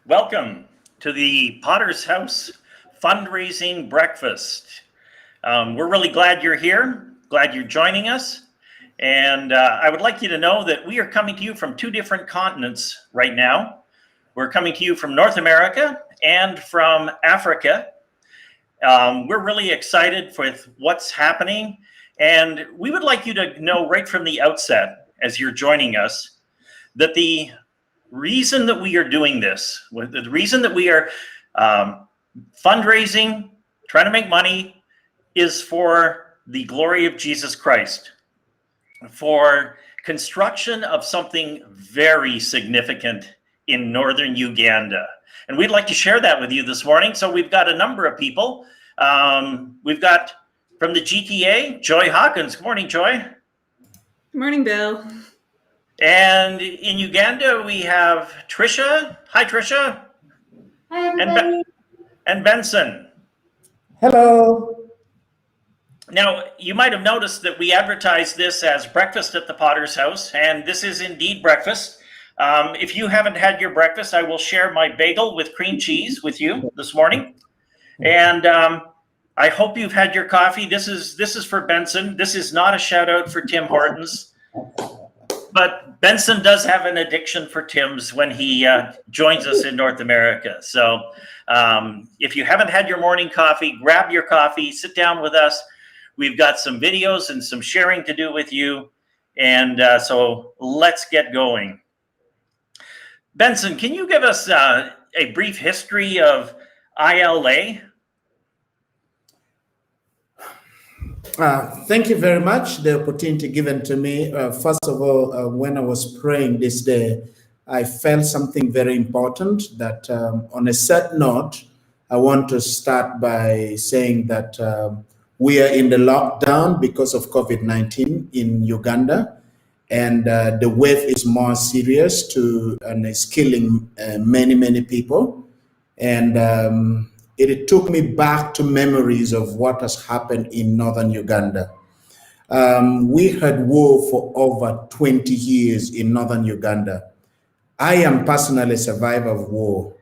Welcome to the Potter's House fundraising breakfast. We're really glad you're here, glad you're joining us. And I would like you to know that we are coming to you from two different continents right now. We're coming to you from North America and from Africa. We're really excited with what's happening. And we would like you to know right from the outset, as you're joining us, that the reason that we are doing this, the reason that we are fundraising, trying to make money, is for the glory of Jesus Christ, for construction of something very significant in northern Uganda. And we'd like to share that with you this morning. So we've got a number of people. We've got from the GTA, Joy Hawkins. Good morning, Joy. Good morning, Bill. And in Uganda, we have Trisha. Hi, Trisha. Hi, everybody. And Benson. Hello. Now, you might have noticed that we advertise this as breakfast at the Potter's House, and this is indeed breakfast. If you haven't had your breakfast, I will share my bagel with cream cheese with you this morning. And I hope you've had your coffee. This is for Benson. This is not a shout out for Tim Hortons. But Benson does have an addiction for Tim's when he joins us in North America. So if you haven't had your morning coffee, grab your coffee, sit down with us. We've got some videos and some sharing to do with you. And so let's get going. Benson, can you give us a brief history of ILA? Thank you very much, the opportunity given to me. First of all, when I was praying this day, I felt something very important that on a certain note, I want to start by saying that we are in the lockdown because of COVID-19 in Uganda, and the wave is more serious and is killing many people. And it took me back to memories of what has happened in northern Uganda. We had war for over 20 years in northern Uganda. I am personally a survivor of war.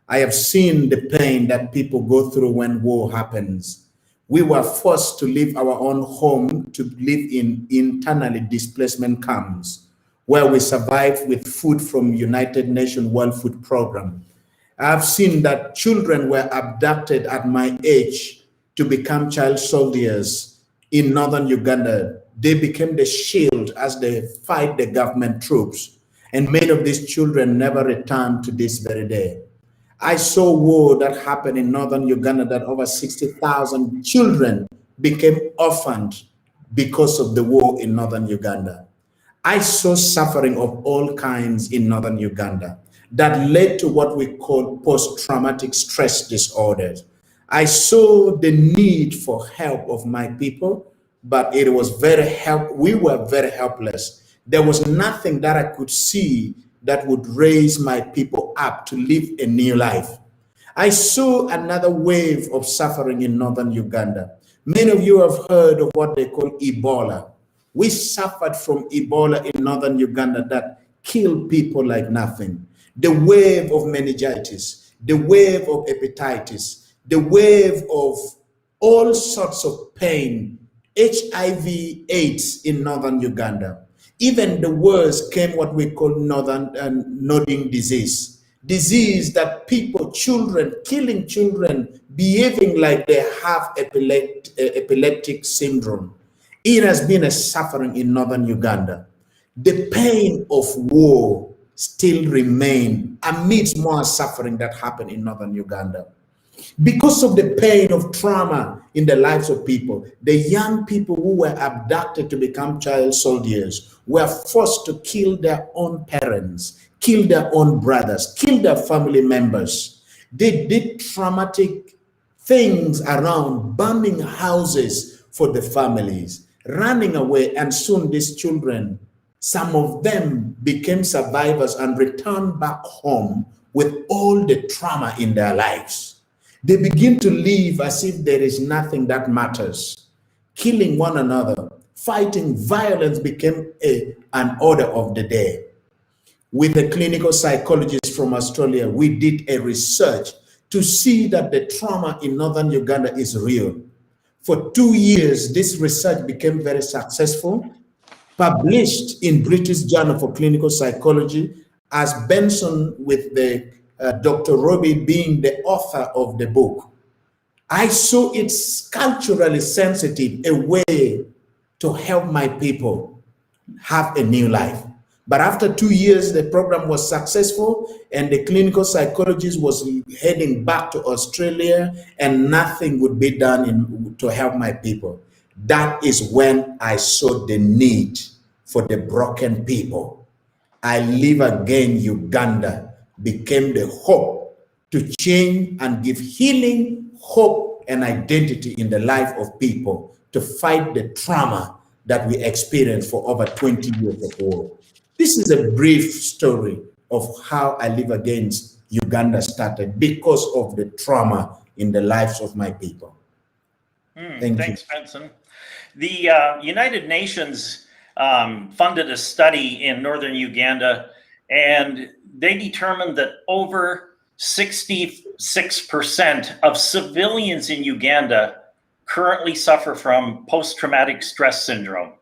I have seen the pain that people go through when war happens. We were forced to leave our own home to live in internally displacement camps, where we survived with food from United Nations World Food Program. I've seen that children were abducted at my age to become child soldiers in northern Uganda. They became the shield as they fight the government troops. And many of these children never returned to this very day. I saw war that happened in northern Uganda that over 60,000 children became orphaned because of the war in northern Uganda. I saw suffering of all kinds in northern Uganda that led to what we call post-traumatic stress disorders. I saw the need for help of my people, but we were very helpless. There was nothing that I could see that would raise my people up to live a new life. I saw another wave of suffering in northern Uganda. Many of you have heard of what they call Ebola. We suffered from Ebola in northern Uganda that killed people like nothing. The wave of meningitis, the wave of hepatitis, the wave of all sorts of pain, HIV, AIDS in northern Uganda. Even the worst came what we call nodding disease that killing children, behaving like they have epileptic syndrome. It has been a suffering in northern Uganda. The pain of war still remain amidst more suffering that happened in northern Uganda. Because of the pain of trauma in the lives of people, the young people who were abducted to become child soldiers were forced to kill their own parents, kill their own brothers, kill their family members. They did traumatic things around, burning houses for the families, running away, and soon these children, some of them became survivors and returned back home with all the trauma in their lives. They begin to live as if there is nothing that matters. Killing one another, fighting, violence became an order of the day. with a clinical psychologist from Australia, we did a research to see that the trauma in northern Uganda is real. For 2 years, this research became very successful, published in British Journal for Clinical Psychology, as Benson with the Dr. Robbie being the author of the book. I saw it's culturally sensitive, a way to help my people have a new life. But after 2 years, the program was successful and the clinical psychologist was heading back to Australia and nothing would be done to help my people. That is when I saw the need for the broken people. I Live Again Uganda became the hope to change and give healing, hope, and identity in the life of people to fight the trauma that we experienced for over 20 years of war. This is a brief story of how I Live Against Uganda started because of the trauma in the lives of my people. Thanks, Benson. The United Nations funded a study in northern Uganda, and they determined that over 66% of civilians in Uganda currently suffer from post-traumatic stress syndrome.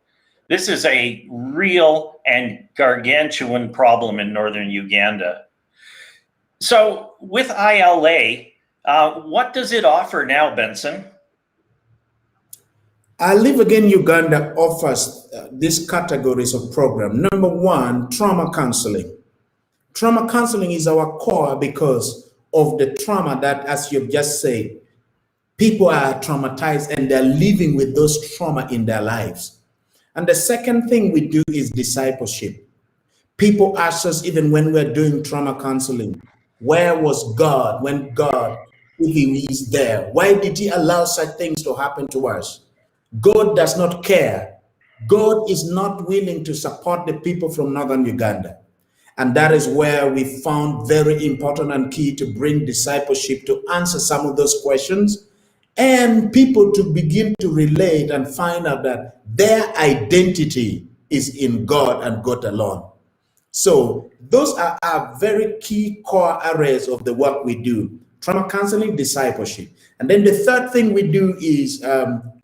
This is a real and gargantuan problem in northern Uganda. So with ILA, what does it offer now, Benson? I Live Again Uganda offers these categories of program. Number one, trauma counseling. Trauma counseling is our core because of the trauma that, as you've just said, people are traumatized and they're living with those trauma in their lives. And the second thing we do is discipleship. People ask us, even when we're doing trauma counseling, where was God when God, if he is there? Why did he allow such things to happen to us? God does not care. God is not willing to support the people from northern Uganda. And that is where we found very important and key to bring discipleship to answer some of those questions and people to begin to relate and find out that their identity is in God and God alone. So those are our very key core areas of the work we do: trauma counseling, discipleship. And then the third thing we do is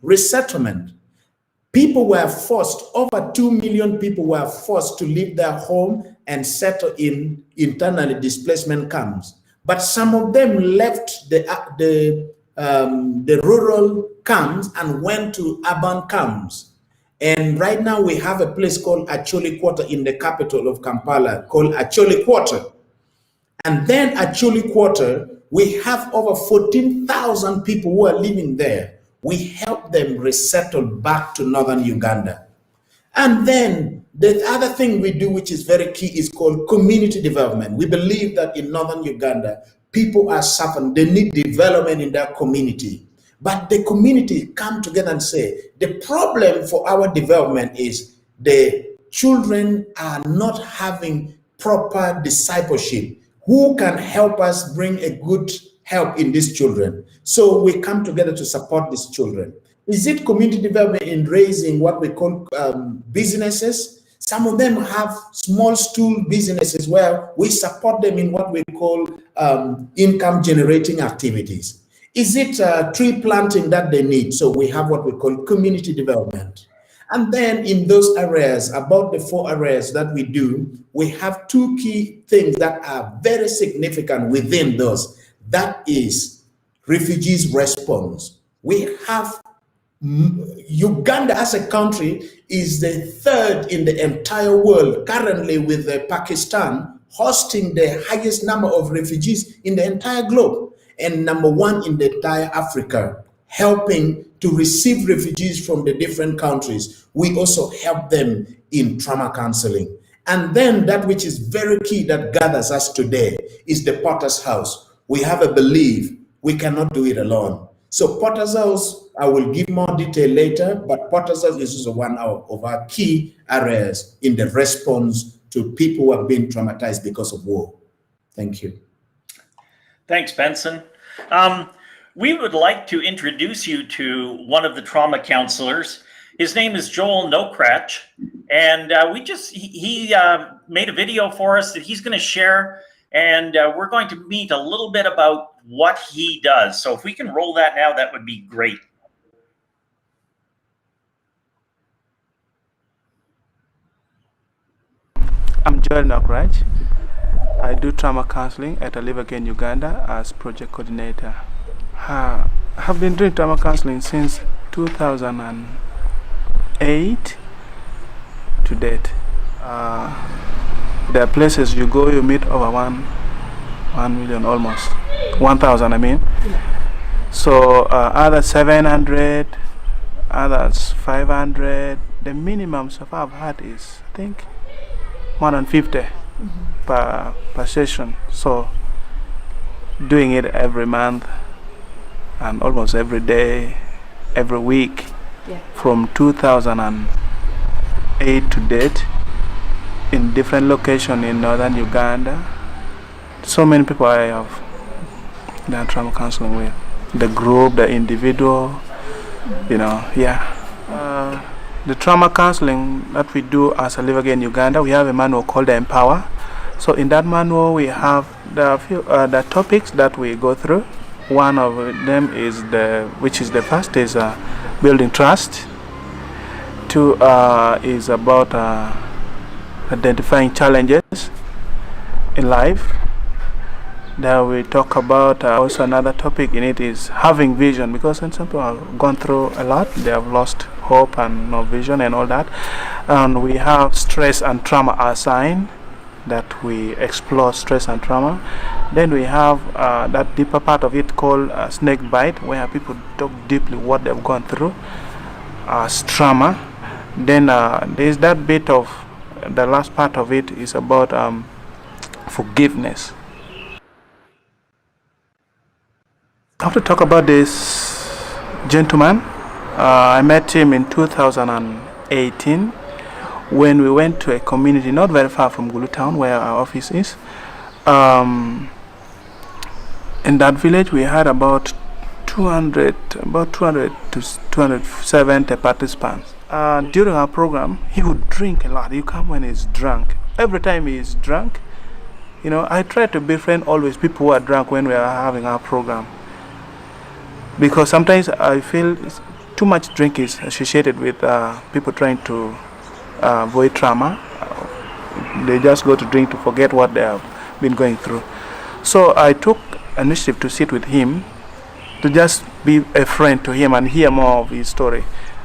resettlement. People were forced, over 2 million people were forced to leave their home and settle in internally displacement camps. But some of them left the rural camps and went to urban camps. And right now we have a place called Acholi Quarter in the capital of Kampala called Acholi Quarter. And then Acholi Quarter, we have over 14,000 people who are living there. We help them resettle back to northern Uganda. And then the other thing we do, which is very key, is called community development. We believe that in northern Uganda, people are suffering, they need development in their community. But the community come together and say, the problem for our development is the children are not having proper discipleship. Who can help us bring a good help in these children? So we come together to support these children. Is it community development in raising what we call businesses? Some of them have small stool businesses where we support them in what we call income generating activities. Is it tree planting that they need? So we have what we call community development. And then in those areas, about the 4 areas that we do, we have 2 key things that are very significant within those. That is refugees response. We have Uganda as a country is the 3rd in the entire world currently, with Pakistan hosting the highest number of refugees in the entire globe, and number 1 in the entire Africa, helping to receive refugees from the different countries. We also help them in trauma counseling. And then that which is very key that gathers us today is the Potter's House. We have a belief we cannot do it alone. So Potter's House, I will give more detail later, but Potter's House is also one of our key areas in the response to people who have been traumatized because of war. Thank you. Thanks, Benson. We would like to introduce you to one of the trauma counselors. His name is Joel Nokrach, And he made a video for us that he's going to share, and we're going to meet a little bit about what he does. So if we can roll that now, that would be great. I'm Joel Nagraj. I do trauma counseling at Live Again Uganda as project coordinator. I have been doing trauma counseling since 2008 to date. There are places you go, you meet over 1 million, almost 1,000, I mean. So others 700, others 500. The minimum so far I've had is, I think, more than 50 per session. So doing it every month and almost every day, every week, from 2008 to date, in different locations in northern Uganda. So many people I have done trauma counseling with. The group, the individual, the trauma counseling that we do as a Live Again Uganda, we have a manual called the Empower. So in that manual we have the topics that we go through. One of them is the first is building trust. 2 is about identifying challenges in life. Then we talk about also another topic in it is having vision, because when some people have gone through a lot, they have lost hope and no vision and all that. And we have stress and trauma assigned, that we explore stress and trauma. Then we have that deeper part of it called snake bite, where people talk deeply what they've gone through as trauma. Then there's that bit of the last part of it is about forgiveness. I have to talk about this gentleman. I met him in 2018 when we went to a community not very far from Gulu town, where our office is. In that village we had about 200 to 270 participants. During our program, he would drink a lot. You come when he's drunk. Every time he is drunk, I try to befriend always people who are drunk when we are having our program, because sometimes I feel too much drink is associated with people trying to avoid trauma. They just go to drink to forget what they have been going through. So I took initiative to sit with him, to just be a friend to him and hear more of his story.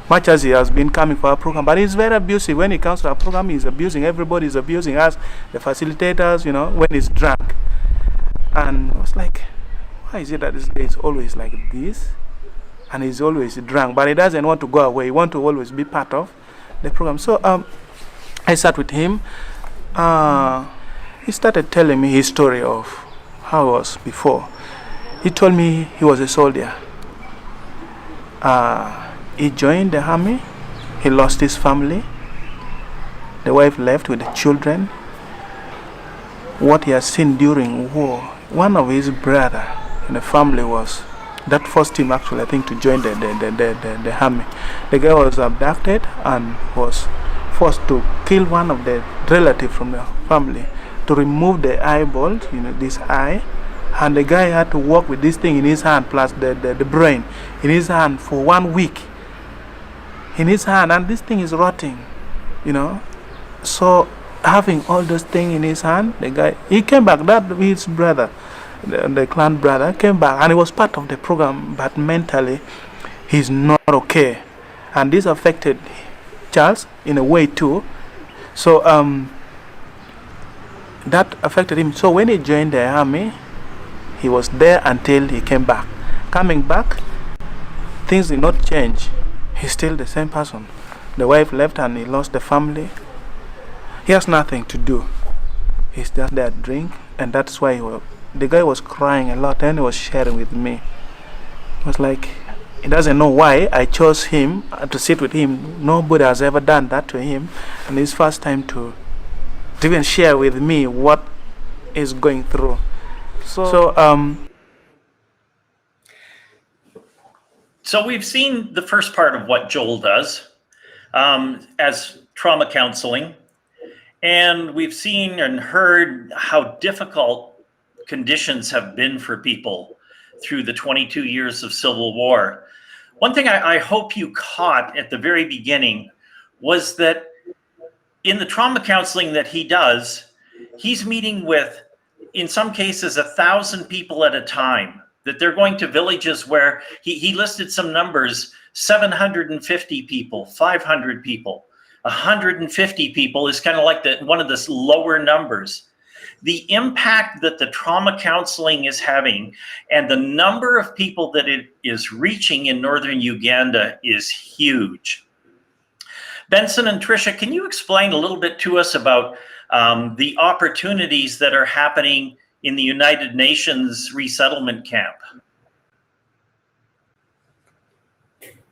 Much as he has been coming for our program, but he's very abusive. When he comes to our program, he's abusing everybody. He's abusing us, the facilitators, when he's drunk. And I was like, why is it that this guy is always like this? And he's always drunk, but he doesn't want to go away. He wants to always be part of the program. So I sat with him. He started telling me his story of how he was before. He told me he was a soldier. He joined the army. He lost his family. The wife left with the children. What he has seen during war, one of his brother in the family that forced him actually, I think, to join the army. The guy was abducted and was forced to kill one of the relatives from the family to remove the eyeball, this eye. And the guy had to walk with this thing in his hand, plus the brain in his hand for 1 week. In his hand, and this thing is rotting, So having all those things in his hand, the guy, he came back. That his brother, the clan brother, came back, and he was part of the program, but mentally, he's not okay, and this affected Charles in a way too. So that affected him. So when he joined the army, he was there until he came back. Coming back, things did not change. He's still the same person. The wife left and he lost the family. He has nothing to do. He's just there to drink, and that's why the guy was crying a lot, and he was sharing with me. It was like he doesn't know why I chose him to sit with him. Nobody has ever done that to him, and it's first time to even share with me what is going through. So we've seen the first part of what Joel does. As trauma counseling, and we've seen and heard how difficult conditions have been for people through the 22 years of civil war. One thing I hope you caught at the very beginning was that in the trauma counseling that he does, he's meeting with, in some cases, 1,000 people at a time, that they're going to villages where he listed some numbers, 750 people, 500 people, 150 people is kind of like one of the lower numbers. The impact that the trauma counseling is having and the number of people that it is reaching in northern Uganda is huge. Benson and Tricia, can you explain a little bit to us about the opportunities that are happening in the United Nations resettlement camp?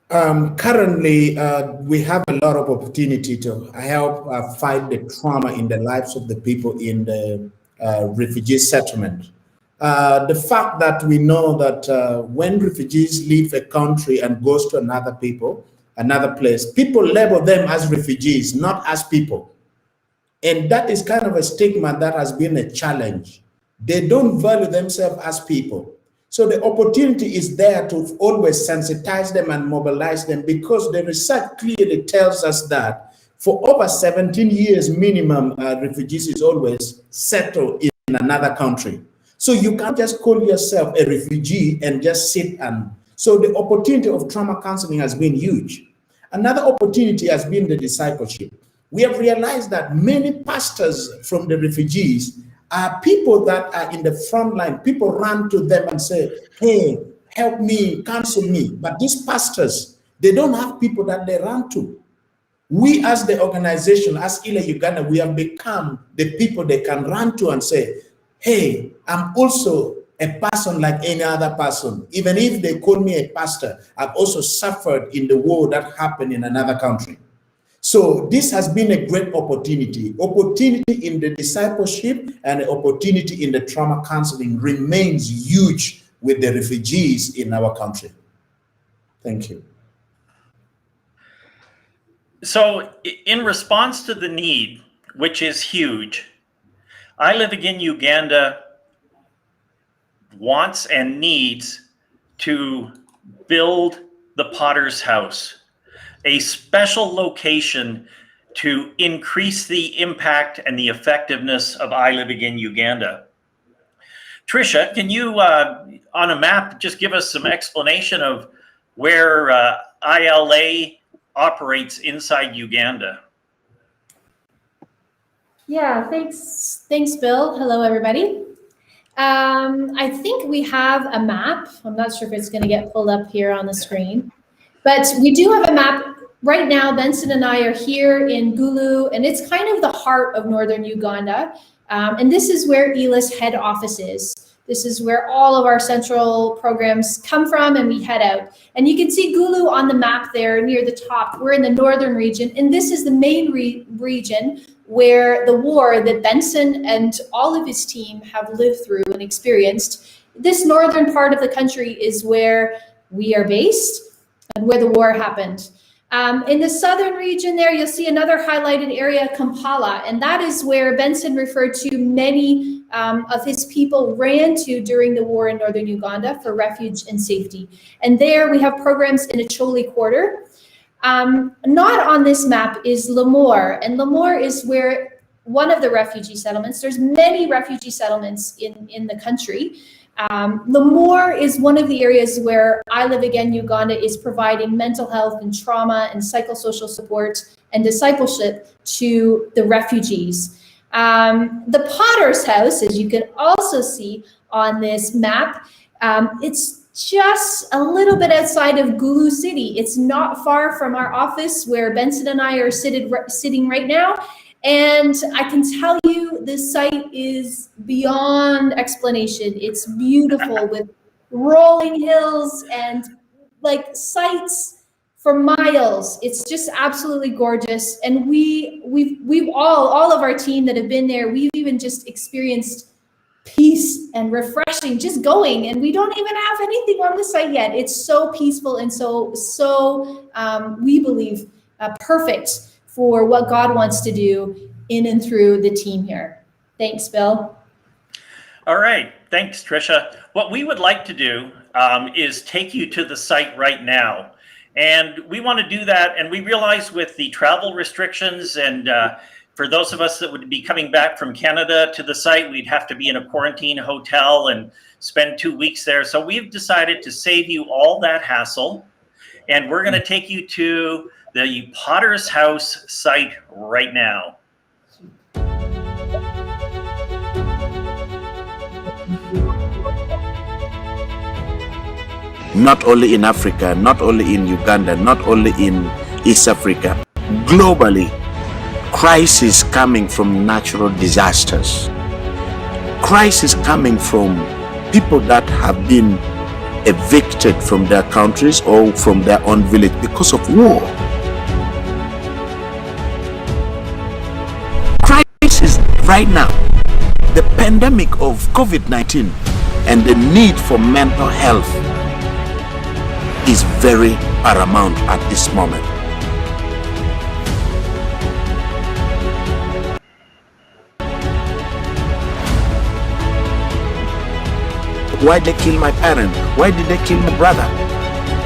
Currently, we have a lot of opportunity to help fight the trauma in the lives of the people in the refugee settlement. The fact that we know that when refugees leave a country and goes to another place, people label them as refugees, not as people. And that is kind of a stigma that has been a challenge. They don't value themselves as people. So the opportunity is there to always sensitize them and mobilize them, because the research clearly tells us that for over 17 years minimum, refugees is always settled in another country. So you can't just call yourself a refugee and just sit and... So the opportunity of trauma counseling has been huge. Another opportunity has been the discipleship. We have realized that many pastors from the refugees are people that are in the front line. People run to them and say, hey, help me, counsel me. But these pastors, they don't have people that they run to. We as the organization, as ILA Uganda, we have become the people they can run to and say, hey, I'm also a person like any other person. Even if they call me a pastor, I've also suffered in the war that happened in another country. So this has been a great opportunity in the discipleship, and the opportunity in the trauma counseling remains huge with the refugees in our country. Thank you. So in response to the need, which is huge, I Live Again Uganda wants and needs to build the Potter's House, a special location to increase the impact and the effectiveness of I Live Again Uganda. Tricia, can you, on a map, just give us some explanation of where ILA operates inside Uganda? Yeah, thanks, Bill. Hello, everybody. I think we have a map. I'm not sure if it's going to get pulled up here on the screen, but we do have a map. Right now, Benson and I are here in Gulu, and it's kind of the heart of northern Uganda. And this is where ELA's head office is. This is where all of our central programs come from, and we head out. And you can see Gulu on the map there near the top. We're in the northern region, and this is the main region where the war that Benson and all of his team have lived through and experienced. This northern part of the country is where we are based and where the war happened. In the southern region there, you'll see another highlighted area, Kampala, and that is where Benson referred to many of his people ran to during the war in northern Uganda for refuge and safety. And there we have programs in Acholi Quarter. Not on this map is Lemoore, and Lemoore is where one of the refugee settlements. There's many refugee settlements in the country. Lemoore is one of the areas where I Live Again Uganda is providing mental health and trauma and psychosocial support and discipleship to the refugees. The Potter's House, as you can also see on this map, it's just a little bit outside of Gulu City. It's not far from our office where Benson and I are sitting right now. And I can tell you this site is beyond explanation. It's beautiful with rolling hills and like sights for miles. It's just absolutely gorgeous. And we've all of our team that have been there, we've even just experienced peace and refreshing just going, and we don't even have anything on the site yet. It's so peaceful and so we believe perfect for what God wants to do in and through the team here. Thanks, Bill. All right. Thanks, Tricia. What we would like to do is take you to the site right now. And we want to do that. And we realize with the travel restrictions and for those of us that would be coming back from Canada to the site, we'd have to be in a quarantine hotel and spend 2 weeks there. So we've decided to save you all that hassle. And we're going to take you to the Potter's House site right now. Not only in Africa, not only in Uganda, not only in East Africa, globally, crisis coming from natural disasters. Crisis coming from people that have been evicted from their countries or from their own village because of war. Crisis right now, the pandemic of COVID-19 and the need for mental health is very paramount at this moment. Why did they kill my parent? Why did they kill my brother?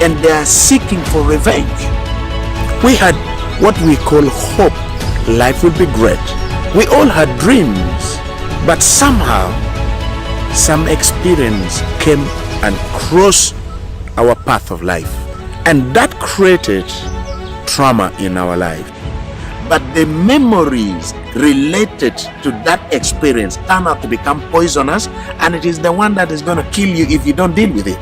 And they are seeking for revenge. We had what we call hope. Life will be great. We all had dreams, but somehow some experience came and crossed our path of life, and that created trauma in our life. But the memories related to that experience turn out to become poisonous, and it is the one that is going to kill you if you don't deal with it.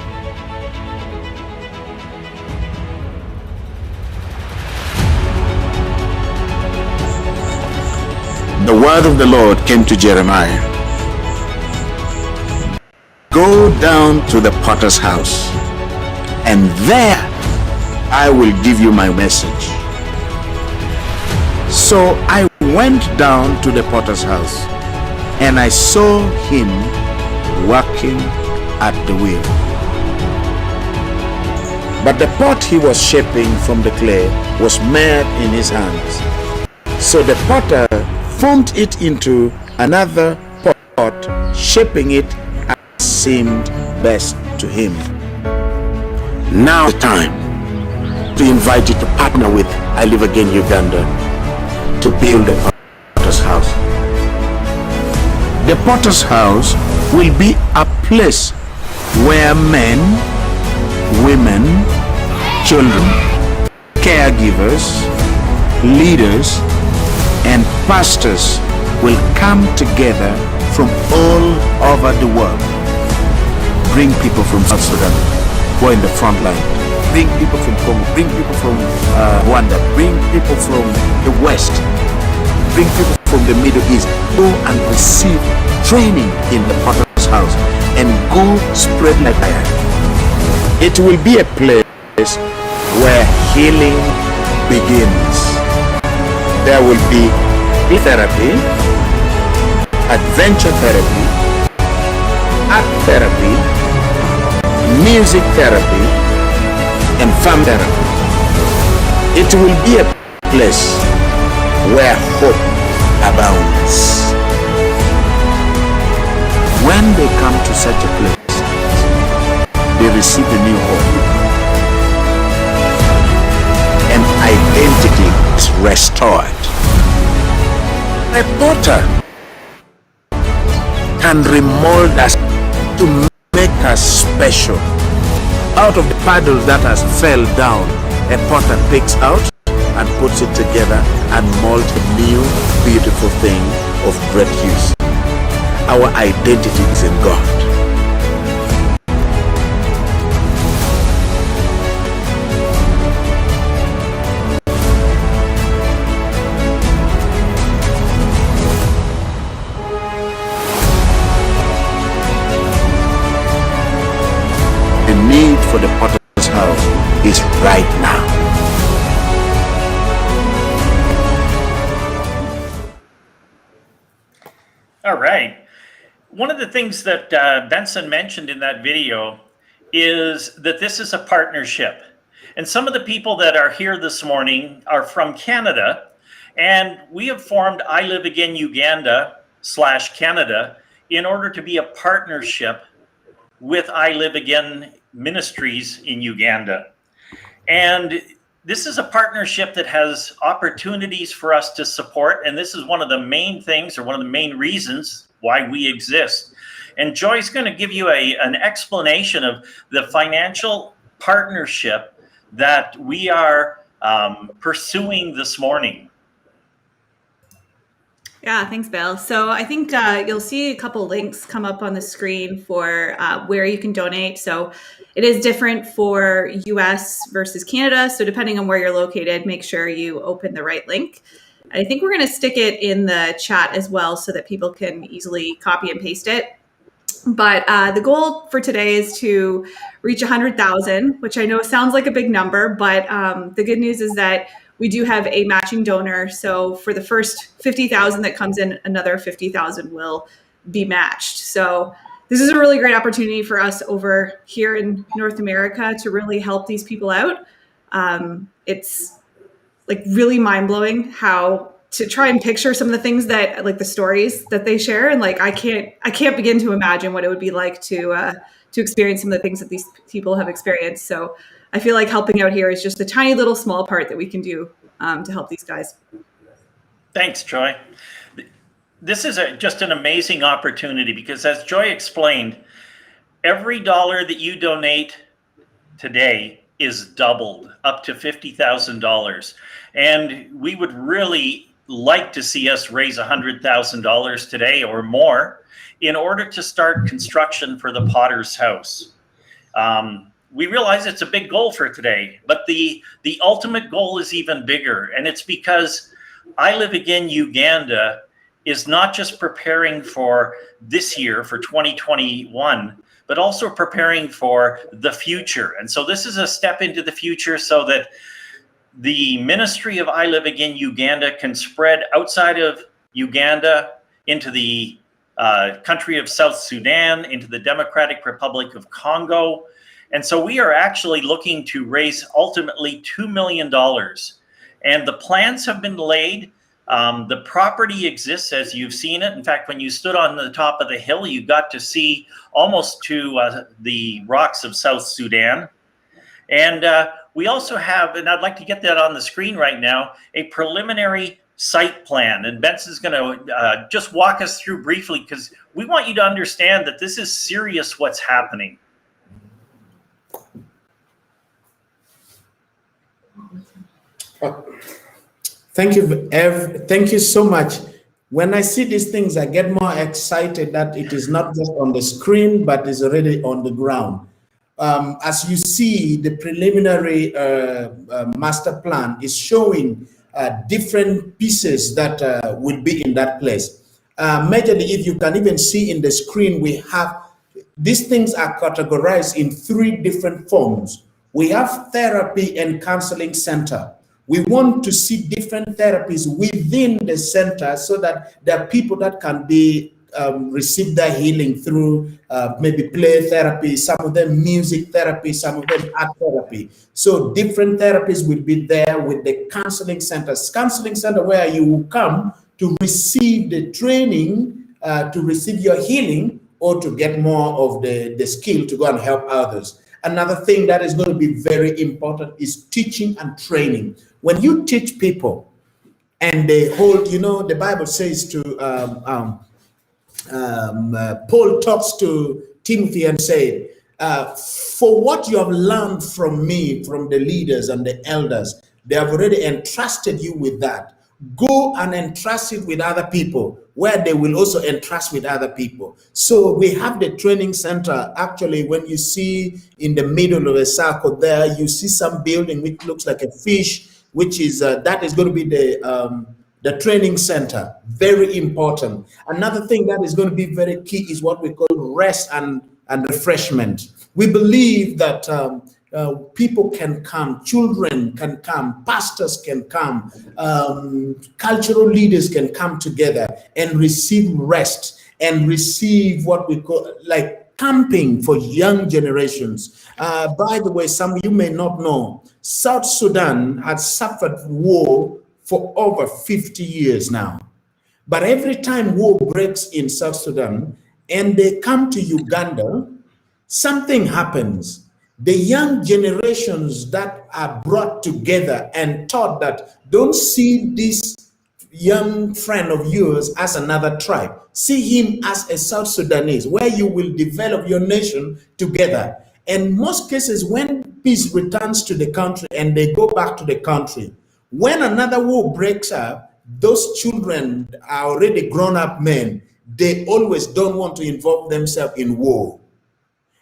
The word of the Lord came to Jeremiah. Go down to the potter's house, and there I will give you my message. So I went down to the potter's house, and I saw him working at the wheel. But the pot he was shaping from the clay was made in his hands. So the potter formed it into another pot, shaping it as seemed best to him. Now the time to invite you to partner with I Live Again Uganda to build the potter's house. The potter's house will be a place where men, women, children, caregivers, leaders, and pastors will come together from all over the world. Bring people from South Sudan who are in the front line. Bring people from Congo. Bring people from Rwanda. Bring people from the West. Bring people from the Middle East. Go and receive training in the potter's house and go spread like fire. It will be a place where healing begins. There will be therapy, adventure therapy, art therapy, music therapy, and family therapy. It will be a place where hope abounds. When they come to such a place, they receive a new hope, and identity is restored. A potter can remold us to make us special. Out of the puddle that has fell down, a potter picks out and puts it together and molds a new, beautiful thing of great use. Our identity is in God. The need for the potter's house is right now. All right. One of the things that Benson mentioned in that video is that this is a partnership. And some of the people that are here this morning are from Canada. And we have formed I Live Again Uganda / Canada in order to be a partnership with I Live Again Ministries in Uganda. And this is a partnership that has opportunities for us to support. And this is one of the main things, or one of the main reasons why we exist. And Joy's going to give you an explanation of the financial partnership that we are pursuing this morning. Yeah, thanks, Bill. So I think you'll see a couple links come up on the screen for where you can donate. So it is different for US versus Canada. So depending on where you're located, make sure you open the right link. And I think we're going to stick it in the chat as well so that people can easily copy and paste it. But the goal for today is to reach 100,000, which I know sounds like a big number, but the good news is that we do have a matching donor. So for the first 50,000 that comes in, another 50,000 will be matched. So this is a really great opportunity for us over here in North America to really help these people out. It's like really mind-blowing how to try and picture some of the things that, like the stories that they share. And like, I can't begin to imagine what it would be like to experience some of the things that these people have experienced. So I feel like helping out here is just a tiny little small part that we can do to help these guys. Thanks, Joy. This is just an amazing opportunity because, as Joy explained, every dollar that you donate today is doubled up to $50,000. And we would really like to see us raise $100,000 today or more in order to start construction for the Potter's House. We realize it's a big goal for today, but the ultimate goal is even bigger. And it's because I Live Again Uganda is not just preparing for this year, for 2021, but also preparing for the future. And so this is a step into the future so that the ministry of I Live Again Uganda can spread outside of Uganda into the country of South Sudan, into the Democratic Republic of Congo. And so we are actually looking to raise ultimately $2 million. And the plans have been laid. The property exists as you've seen it. In fact, when you stood on the top of the hill, you got to see almost to the rocks of South Sudan. And we also have, and I'd like to get that on the screen right now, a preliminary site plan. And Benson's going to just walk us through briefly because we want you to understand that this is serious what's happening. Thank you, Ev. Thank you so much. When I see these things, I get more excited that it is not just on the screen, but is already on the ground. As you see, the preliminary master plan is showing different pieces that will be in that place. Majorly, if you can even see in the screen, we have these things are categorized in 3 different forms. We have therapy and counseling center. We want to see different therapies within the center so that there are people that can be receive their healing through maybe play therapy, some of them music therapy, some of them art therapy. So different therapies will be there with the counseling centers. Counseling center where you will come to receive the training, to receive your healing, or to get more of the skill to go and help others. Another thing that is going to be very important is teaching and training. When you teach people and they hold, you know, the Bible says to, Paul talks to Timothy and said, for what you have learned from me, from the leaders and the elders, they have already entrusted you with that. Go and entrust it with other people, where they will also entrust with other people. So we have the training center. Actually, when you see in the middle of a circle there, you see some building which looks like a fish, which is that is going to be the training center. Very important. Another thing that is going to be very key is what we call rest and refreshment. We believe that people can come, children can come, pastors can come, cultural leaders can come together and receive rest and receive what we call like camping for young generations. By the way, some of you may not know, South Sudan had suffered war for over 50 years now. But every time war breaks in South Sudan and they come to Uganda, something happens. The young generations that are brought together and taught that don't see this young friend of yours as another tribe. See him as a South Sudanese, where you will develop your nation together. And most cases, when peace returns to the country and they go back to the country, when another war breaks up, those children are already grown-up men. They always don't want to involve themselves in war.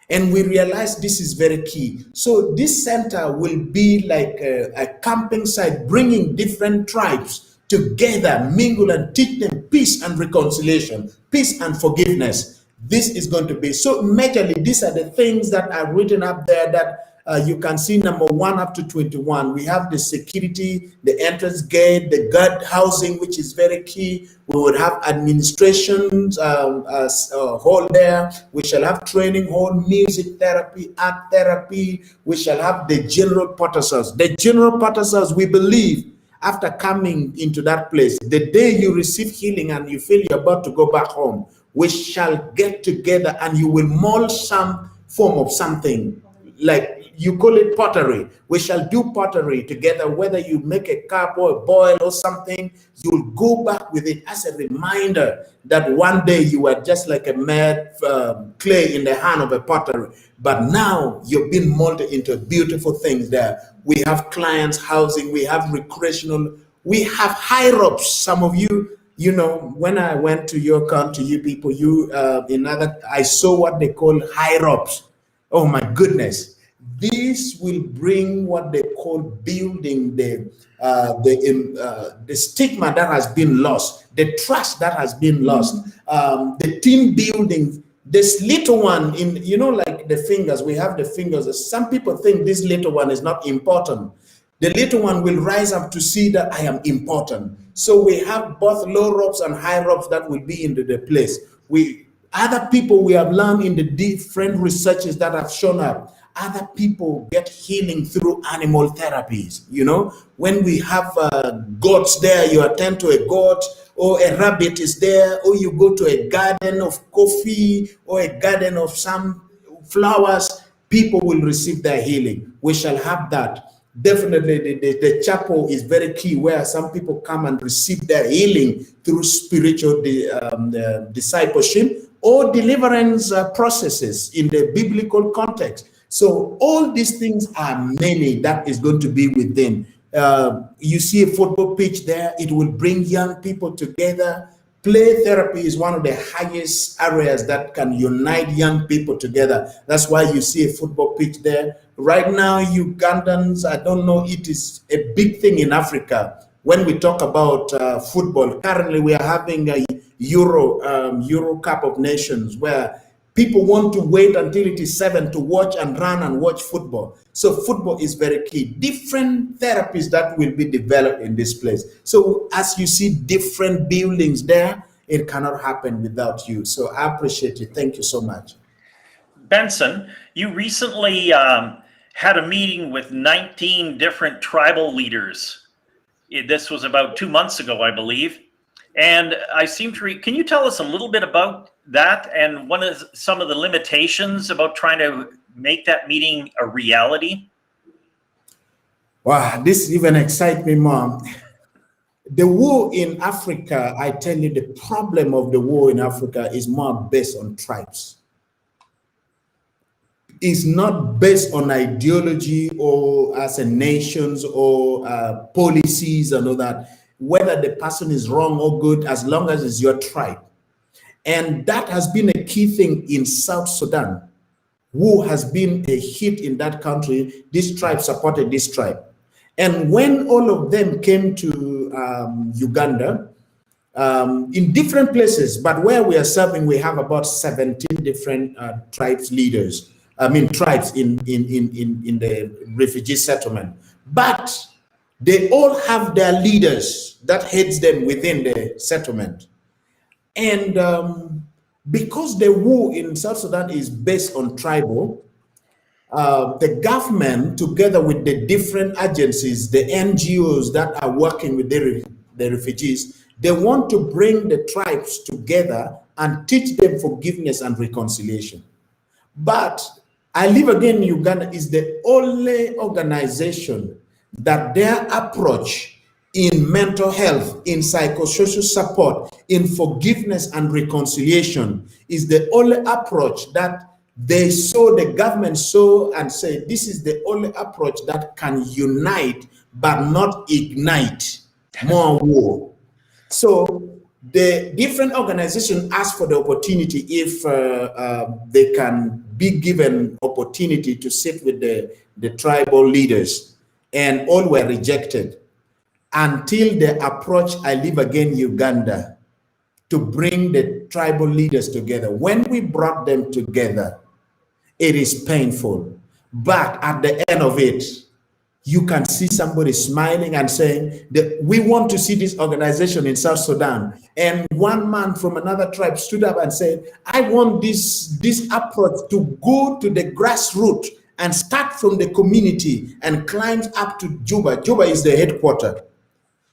And we realize this is very key. So this center will be like a camping site, bringing different tribes together, mingle and teach them peace and reconciliation, peace and forgiveness. This is going to be, so majorly, these are the things that are written up there that you can see number 1 up to 21. We have the security, the entrance gate, the guard housing, which is very key. We would have administrations hall there. We shall have training hall, music therapy, art therapy. We shall have the general Potter's house. The general Potter's house, we believe, after coming into that place, the day you receive healing and you feel you're about to go back home, we shall get together and you will mold some form of something, like you call it pottery. We shall do pottery together, whether you make a cup or a boil or something, you'll go back with it as a reminder that one day you were just like a mere clay in the hand of a pottery, but now you've been molded into beautiful things there. We have clients housing, we have recreational, we have higher-ups. Some of you, you know, when I went to your country, you people, I saw what they call higher-ups. Oh my goodness. This will bring what they call building the stigma that has been lost, the trust that has been lost, the team building. This little one, in like the fingers, we have the fingers. Some people think this little one is not important. The little one will rise up to see that I am important. So we have both low ropes and high ropes that will be into the place. Other people we have learned in the different researches that have shown up. Other people get healing through animal therapies. When we have goats there, you attend to a goat, or a rabbit is there, or you go to a garden of coffee or a garden of some flowers, people will receive their healing. We shall have that. Definitely the chapel is very key, where some people come and receive their healing through spiritual discipleship or deliverance processes in the biblical context. So all these things are many that is going to be within. You see a football pitch there, it will bring young people together. Play therapy is one of the highest areas that can unite young people together. That's why you see a football pitch there. Right now, Ugandans, I don't know, it is a big thing in Africa. When we talk about football, currently we are having a Euro Cup of Nations, where people want to wait until it is 7 to watch and run and watch football. So football is very key. Different therapies that will be developed in this place. So as you see different buildings there, it cannot happen without you. So I appreciate it. Thank you so much. Benson, you recently had a meeting with 19 different tribal leaders. This was about 2 months ago, I believe. And I seem to can you tell us a little bit about that and some of the limitations about trying to make that meeting a reality? Wow, this even excites me, Mom. The war in Africa, I tell you, the problem of the war in Africa is more based on tribes. It's not based on ideology or as a nations or policies and all that. Whether the person is wrong or good, as long as it's your tribe. And that has been a key thing in South Sudan. War has been a hit in that country. This tribe supported this tribe. And when all of them came to Uganda, in different places, but where we are serving, we have about 17 different tribes leaders. Tribes in the refugee settlement. But they all have their leaders that heads them within the settlement. And because the war in South Sudan is based on tribal, the government, together with the different agencies, the NGOs that are working with the refugees, they want to bring the tribes together and teach them forgiveness and reconciliation. But I Live Again Uganda is the only organization that their approach in mental health, in psychosocial support, in forgiveness and reconciliation is the only approach that the government saw and say, this is the only approach that can unite but not ignite more war. So the different organizations ask for the opportunity if they can be given opportunity to sit with the tribal leaders, and all were rejected until they approached I Live Again Uganda to bring the tribal leaders together. When we brought them together, it is painful, but at the end of it, you can see somebody smiling and saying that we want to see this organization in South Sudan. And one man from another tribe stood up and said, I want this approach to go to the grassroots and start from the community and climb up to Juba. Juba is the headquarters.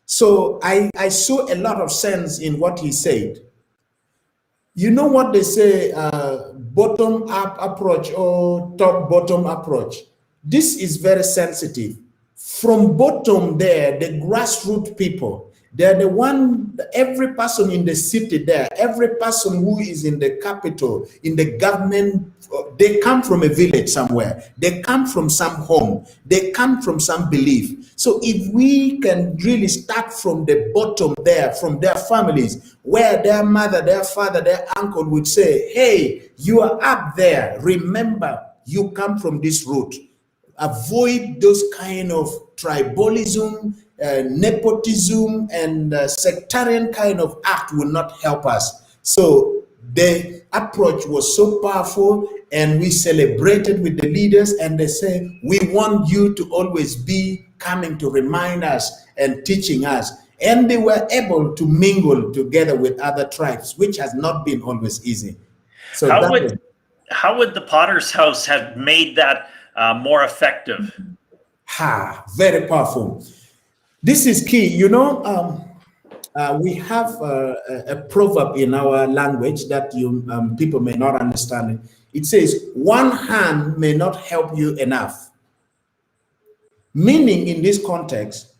So I saw a lot of sense in what he said. You know what they say, bottom-up approach or top-bottom approach. This is very sensitive. From bottom there, the grassroots people, they're the one, every person in the city there, every person who is in the capital, in the government, they come from a village somewhere. They come from some home. They come from some belief. So if we can really start from the bottom there, from their families, where their mother, their father, their uncle would say, hey, you are up there. Remember, you come from this root. Avoid those kind of tribalism, nepotism, and sectarian kind of act will not help us. So the approach was so powerful, and we celebrated with the leaders, and they say, we want you to always be coming to remind us and teaching us. And they were able to mingle together with other tribes, which has not been always easy. So how would the Potter's House have made that more effective? Very powerful. This is key. You know, we have a proverb in our language that people may not understand. It says, one hand may not help you enough. Meaning, in this context,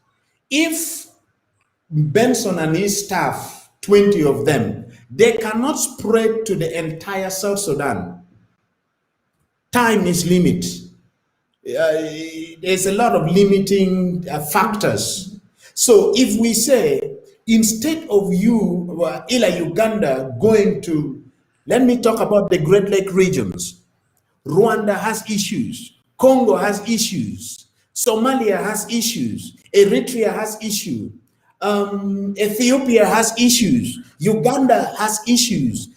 if Benson and his staff, 20 of them, they cannot spread to the entire South Sudan. Time is limited. There's a lot of limiting factors. So if we say, instead of you, Ila Uganda, going to, let me talk about the Great Lake regions. Rwanda has issues. Congo has issues. Somalia has issues. Eritrea has issues. Ethiopia has issues. Uganda has issues.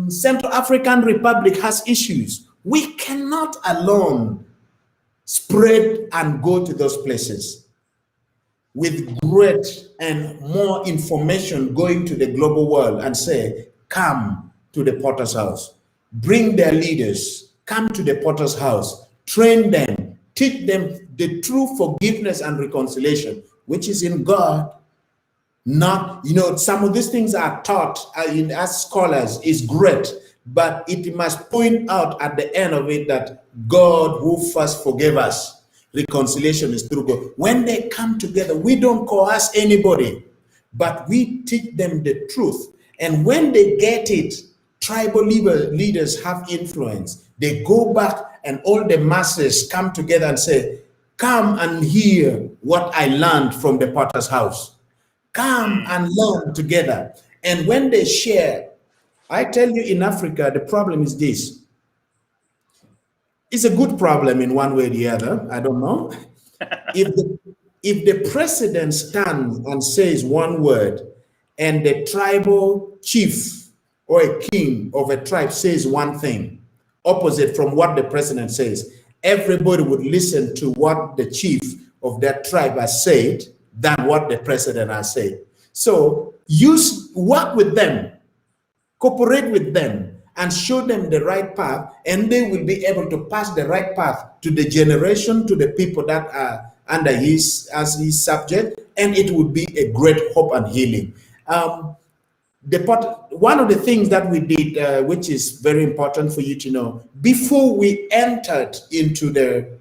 Central African Republic has issues. We cannot alone spread and go to those places with great and more information going to the global world and say, come to the Potter's House, bring their leaders, come to the Potter's House, train them, teach them the true forgiveness and reconciliation, which is in God. Not, you know, some of these things are taught as scholars is great, but it must point out at the end of it that God who first forgave us, reconciliation is through God. When they come together, we don't coerce anybody, but we teach them the truth. And when they get it, tribal leaders have influence. They go back and all the masses come together and say, come and hear what I learned from the Potter's House. Come and learn together. And when they share, I tell you, in Africa, the problem is this. It's a good problem in one way or the other. I don't know. If the president stands and says one word, and the tribal chief or a king of a tribe says one thing, opposite from what the president says, everybody would listen to what the chief of that tribe has said than what the president has said. So work with them, cooperate with them, and show them the right path, and they will be able to pass the right path to the generation, to the people that are under his subject, and it would be a great hope and healing. One of the things that we did, which is very important for you to know, before we entered into the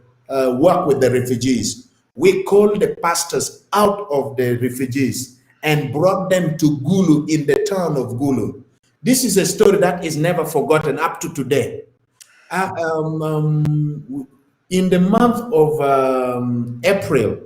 work with the refugees, we called the pastors out of the refugees and brought them to Gulu, in the town of Gulu. This is a story that is never forgotten up to today. In the month of April,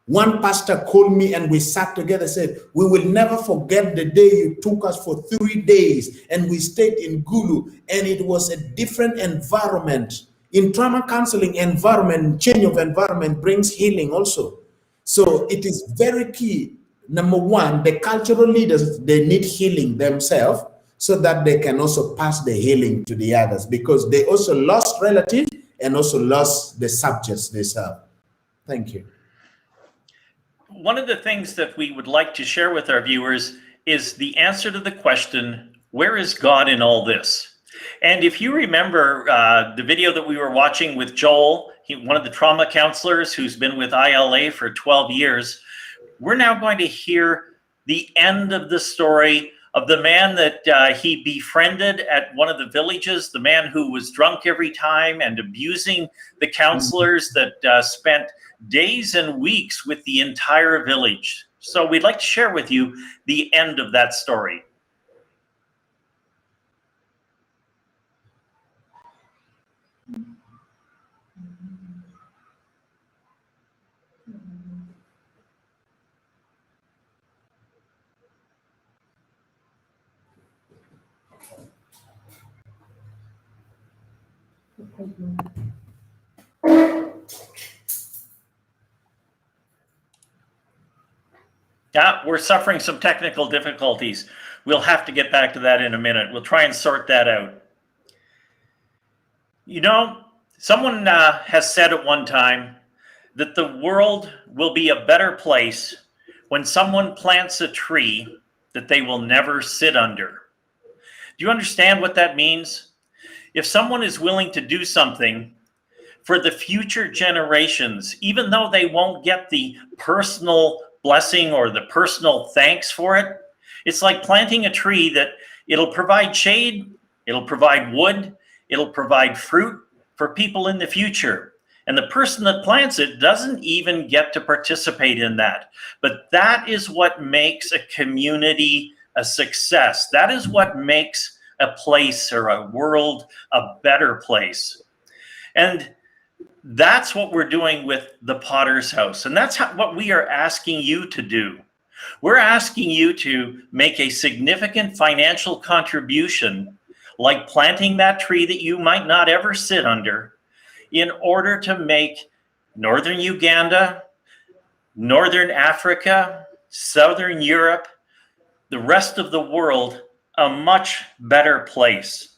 one pastor called me and we sat together and said, we will never forget the day you took us for 3 days and we stayed in Gulu, and it was a different environment. In trauma counseling, environment, change of environment brings healing also. So it is very key. Number one, the cultural leaders, they need healing themselves so that they can also pass the healing to the others, because they also lost relatives and also lost the subjects they serve. Thank you. One of the things that we would like to share with our viewers is the answer to the question, where is God in all this? And if you remember the video that we were watching with Joel, one of the trauma counselors who's been with ILA for 12 years, we're now going to hear the end of the story of the man that he befriended at one of the villages, the man who was drunk every time and abusing the counselors that spent days and weeks with the entire village. So we'd like to share with you the end of that story. Yeah, we're suffering some technical difficulties. We'll have to get back to that in a minute. We'll try and sort that out. You know, someone has said at one time that the world will be a better place when someone plants a tree that they will never sit under. Do you understand what that means? If someone is willing to do something for the future generations, even though they won't get the personal blessing or the personal thanks for it, it's like planting a tree that it'll provide shade, it'll provide wood, it'll provide fruit for people in the future. And the person that plants it doesn't even get to participate in that. But that is what makes a community a success. That is what makes a place or a world a better place. And that's what we're doing with the Potter's House. And that's what we are asking you to do. We're asking you to make a significant financial contribution, like planting that tree that you might not ever sit under, in order to make Northern Uganda, Northern Africa, Southern Europe, the rest of the world, a much better place.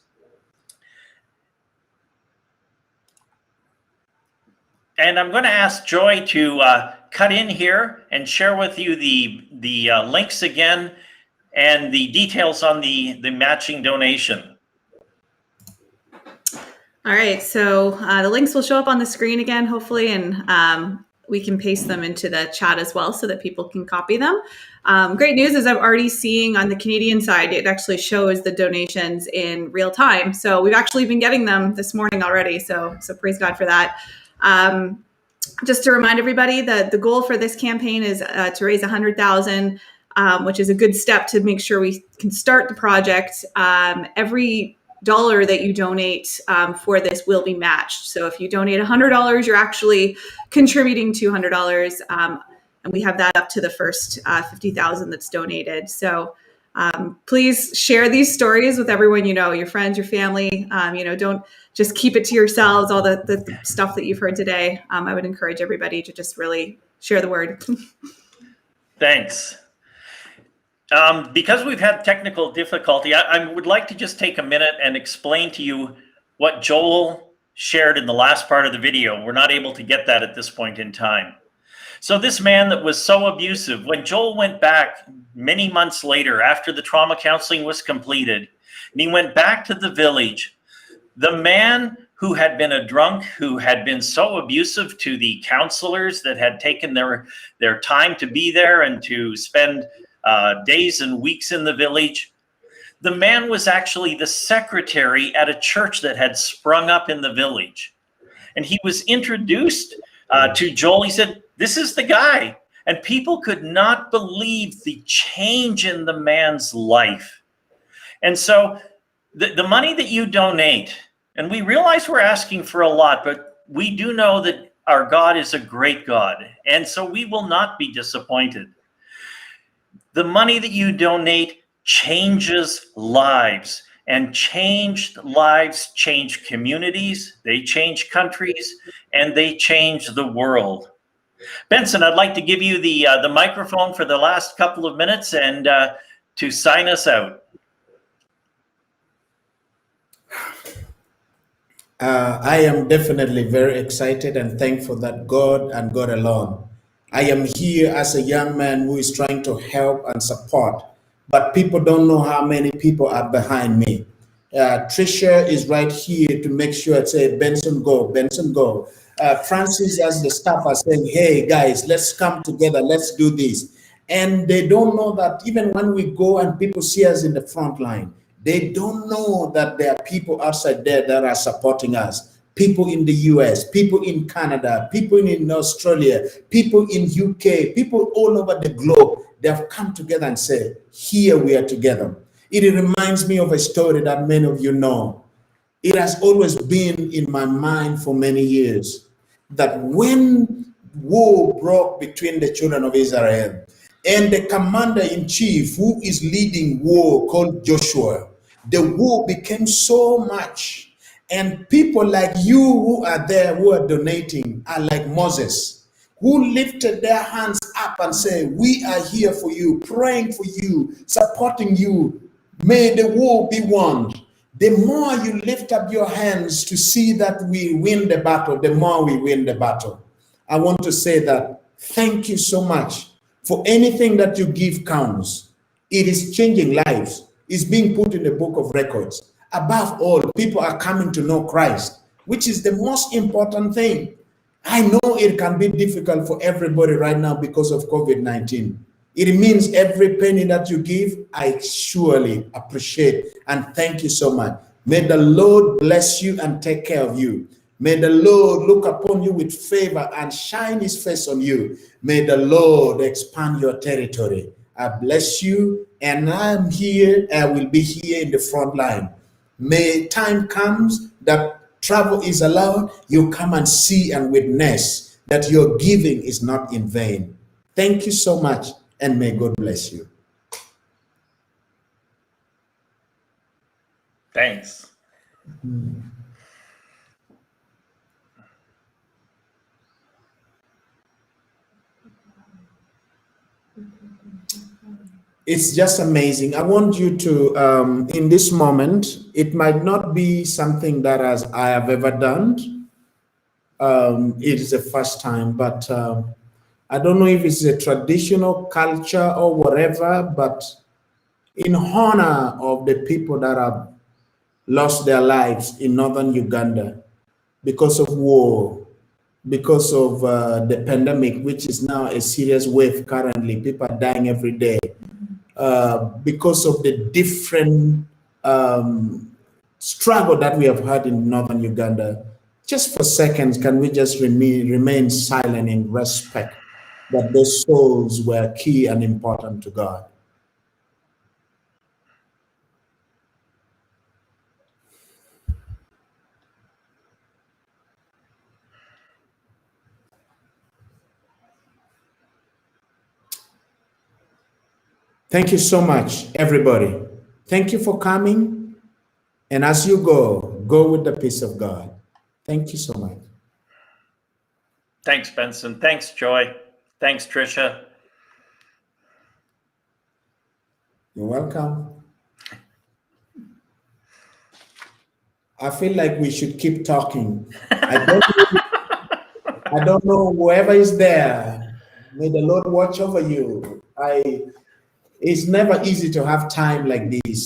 And I'm going to ask Joy to cut in here and share with you the links again and the details on the matching donation. All right, so the links will show up on the screen again, hopefully, and we can paste them into the chat as well so that people can copy them. Great news is I'm already seeing on the Canadian side, it actually shows the donations in real time. So we've actually been getting them this morning already, so praise God for that. Just to remind everybody that the goal for this campaign is to raise $100,000, which is a good step to make sure we can start the project. Every dollar that you donate for this will be matched. So if you donate $100, you're actually contributing $200, and we have that up to the first $50,000 that's donated. So please share these stories with everyone you know, your friends, your family. Don't just keep it to yourselves, all the stuff that you've heard today. I would encourage everybody to just really share the word. Thanks. Because we've had technical difficulty, I would like to just take a minute and explain to you what Joel shared in the last part of the video. We're not able to get that at this point in time. So this man that was so abusive, when Joel went back many months later after the trauma counseling was completed, And he went back to the village. The man who had been a drunk, who had been so abusive to the counselors that had taken their time to be there and to spend days and weeks in the village, the man was actually the secretary at a church that had sprung up in the village. And he was introduced to Joel. He said, "This is the guy." And people could not believe the change in the man's life. And so the money that you donate, and we realize we're asking for a lot, but we do know that our God is a great God. And so we will not be disappointed. The money that you donate changes lives, and changed lives change communities, they change countries, and they change the world. Benson, I'd like to give you the microphone for the last couple of minutes and to sign us out. I am definitely very excited and thankful that God and God alone. I am here as a young man who is trying to help and support, but people don't know how many people are behind me. Tricia is right here to make sure I say, Benson, go, Benson, go. Francis, as the staff, are saying, hey, guys, let's come together, let's do this. And they don't know that even when we go and people see us in the front line, they don't know that there are people outside there that are supporting us. People in the US, people in Canada, people in Australia, people in UK, people all over the globe. They have come together and said, here we are together. It reminds me of a story that many of you know. It has always been in my mind for many years that when war broke between the children of Israel and the commander-in-chief who is leading war called Joshua, the war became so much, and people like you who are there, who are donating, are like Moses, who lifted their hands up and said, we are here for you, praying for you, supporting you. May the war be won. The more you lift up your hands to see that we win the battle, the more we win the battle. I want to say that thank you so much for anything that you give counts. It is changing lives. It's being put in the book of records. Above all, people are coming to know Christ, which is the most important thing. I know it can be difficult for everybody right now because of COVID-19. It means every penny that you give, I surely appreciate and thank you so much. May the Lord bless you and take care of you. May the Lord look upon you with favor and shine his face on you. May the Lord expand your territory. I bless you, and I'm here. I will be here in the front line. May time comes that travel is allowed, you come and see and witness that your giving is not in vain. Thank you so much, and may God bless you. Thanks. It's just amazing. I want you to, in this moment, it might not be something that I have ever done. It is the first time, but I don't know if it's a traditional culture or whatever, but in honor of the people that have lost their lives in northern Uganda because of war, because of the pandemic, which is now a serious wave currently, people are dying every day. Because of the different struggle that we have had in northern Uganda. Just for seconds, can we just remain silent in respect that those souls were key and important to God? Thank you so much, everybody. Thank you for coming. And as you go with the peace of God. Thank you so much. Thanks, Benson. Thanks, Joy. Thanks, Tricia. You're welcome. I feel like we should keep talking. I don't know whoever is there. May the Lord watch over you. It's never easy to have time like this.